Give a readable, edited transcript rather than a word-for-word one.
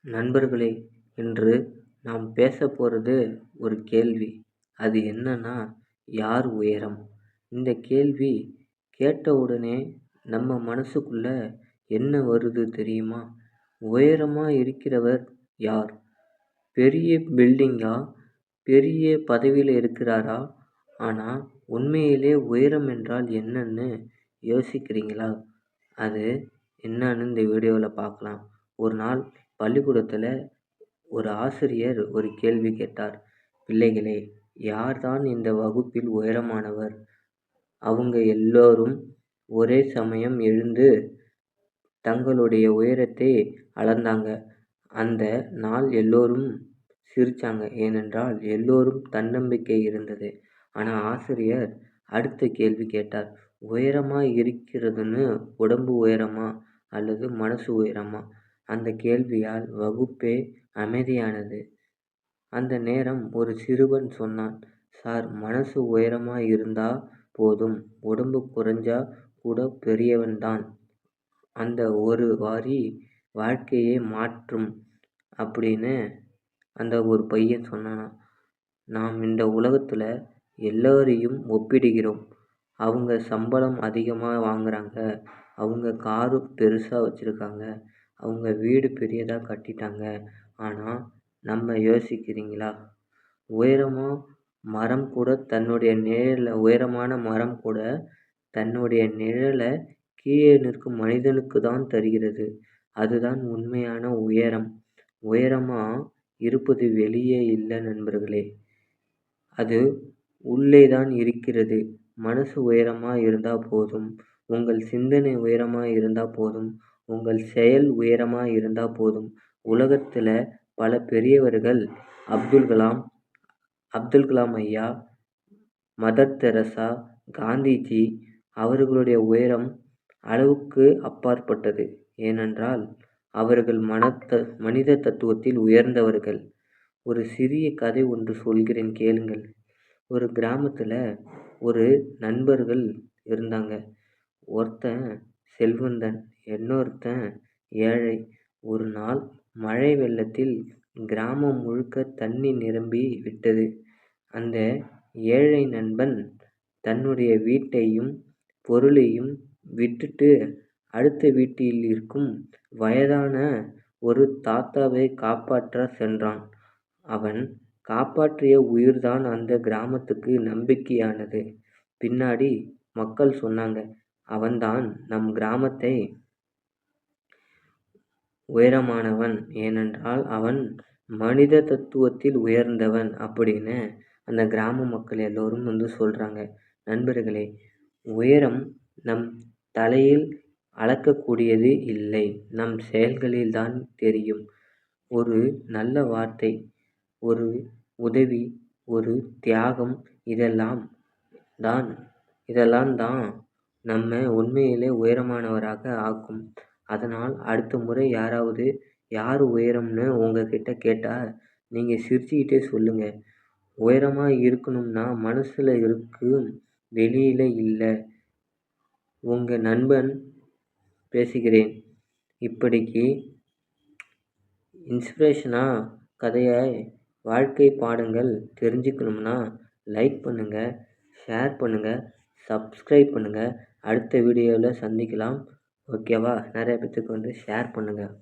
நண்பர்களே, இன்று நாம் பேசப் போறது ஒரு கேள்வி. அது என்னன்னா, யார் உயரம்? இந்த கேள்வி கேட்டவுடனே நம்ம மனசுக்குள்ள என்ன வருது தெரியுமா? உயரமா இருக்கிறவர் யார்? பெரிய பில்டிங்கா? பெரிய பதவியில இருக்கிறாரா? ஆனா உண்மையிலே உயரம் என்றால் என்னன்னு யோசிக்கிறீங்களா? அது என்னன்னு இந்த வீடியோவில் பார்க்கலாம். ஒரு நாள் பள்ளிக்கூடத்தில் ஒரு ஆசிரியர் ஒரு கேள்வி கேட்டார். பிள்ளைகளே, யார்தான் இந்த வகுப்பில் உயரமானவர்? அவங்க எல்லோரும் ஒரே சமயம் எழுந்து தங்களுடைய உயரத்தை அளந்தாங்க. அந்த நாள் எல்லோரும் சிரிச்சாங்க. ஏனென்றால் எல்லோரும் தன்னம்பிக்கை இருந்தது. ஆனால் ஆசிரியர் அடுத்த கேள்வி கேட்டார். உயரமா இருக்கிறதுன்னு உடம்பு உயரமா அல்லது மனசு உயரமா? அந்த கேள்வியால் வகுப்பே அமைதியானது. அந்த நேரம் ஒரு சிறுவன் சொன்னான், சார், மனசு உயரமா இருந்தா போதும், உடம்பு குறைஞ்சா கூட பெரியவன்தான். அந்த ஒரு வரி வாழ்க்கையை மாற்றும் அப்படின்னு அந்த ஒரு பையன் சொன்னானாம். நாம் இந்த உலகத்தில் எல்லோரையும் ஒப்பிடுகிறோம். அவங்க சம்பளம் அதிகமாக வாங்குறாங்க, அவங்க காரு பெருசாக வச்சுருக்காங்க, அவங்க வீடு பெரியதாக கட்டிட்டாங்க. ஆனால் நம்ம யோசிக்கிறீங்களா? உயரமான மரம் கூட தன்னுடைய நிழலை கீழே நிற்கும் மனிதனுக்கு தான் தருகிறது. அதுதான் உண்மையான உயரம். உயரமாக இருப்பது வெளியே இல்லை நண்பர்களே, அது உள்ளே தான் இருக்கிறது. மனசு உயரமாக இருந்தால் போதும், உங்கள் சிந்தனை உயரமாக இருந்தால் போதும், உங்கள் செயல் உயரமாக இருந்தால் போதும். உலகத்தில் பல பெரியவர்கள், அப்துல் கலாம் ஐயா, மதர் தெரசா, காந்திஜி, அவர்களுடைய உயரம் அளவுக்கு அப்பாற்பட்டது. ஏனென்றால் அவர்கள் மனித தத்துவத்தில் உயர்ந்தவர்கள். ஒரு சிறிய கதை ஒன்று சொல்கிறேன், கேளுங்கள். ஒரு கிராமத்தில் ஒரு நண்பர்கள் இருந்தாங்க. ஒருத்தன் செல்வந்தன், இன்னொருத்தன் ஏழை. ஒரு நாள் மழை வெள்ளத்தில் கிராமம் முழுக்க தண்ணி நிரம்பி விட்டது. அந்த ஏழை நண்பன் தன்னுடைய வீட்டையும் பொருளையும் விட்டுட்டு அடுத்த வீட்டில் இருக்கும் வயதான ஒரு தாத்தாவை காப்பாற்ற சென்றான். அவன் காப்பாற்றிய உயிர்தான் அந்த கிராமத்துக்கு நம்பிக்கையானது. பின்னாடி மக்கள் சொன்னாங்க, அவன்தான் நம் கிராமத்தை உயரமானவன், ஏனென்றால் அவன் மனித தத்துவத்தில் உயர்ந்தவன் அப்படின்னு அந்த கிராம மக்கள் எல்லோரும் சொல்கிறாங்க. நண்பர்களே, உயரம் நம் தலையில் அளக்கக்கூடியது இல்லை, நம் செயல்களில் தான் தெரியும். ஒரு நல்ல வார்த்தை, ஒரு உதவி, ஒரு தியாகம், இதெல்லாம் தான் நம்ம உண்மையிலே உயரமானவராக ஆக்கும். அதனால் அடுத்த முறை யாராவது யார் உயரம்னு உங்ககிட்ட கேட்டால் நீங்கள் சிரிச்சுக்கிட்டே சொல்லுங்கள். உயரமாக இருக்கணும்னா மனசில் இருக்கும், வெளியில் இல்லை. உங்கள் நண்பன் பேசுகிறேன். இப்படிக்கு இன்ஸ்பிரேஷனாக கதையாய் வாழ்க்கை பாடங்கள் தெரிஞ்சுக்கணும்னா லைக் பண்ணுங்கள், ஷேர் பண்ணுங்கள், சப்ஸ்கிரைப் பண்ணுங்கள். அடுத்த வீடியோவில் சந்திக்கலாம். ஓகேவா? நிறைய பேத்துக்கு ஷேர் பண்ணுங்கள்.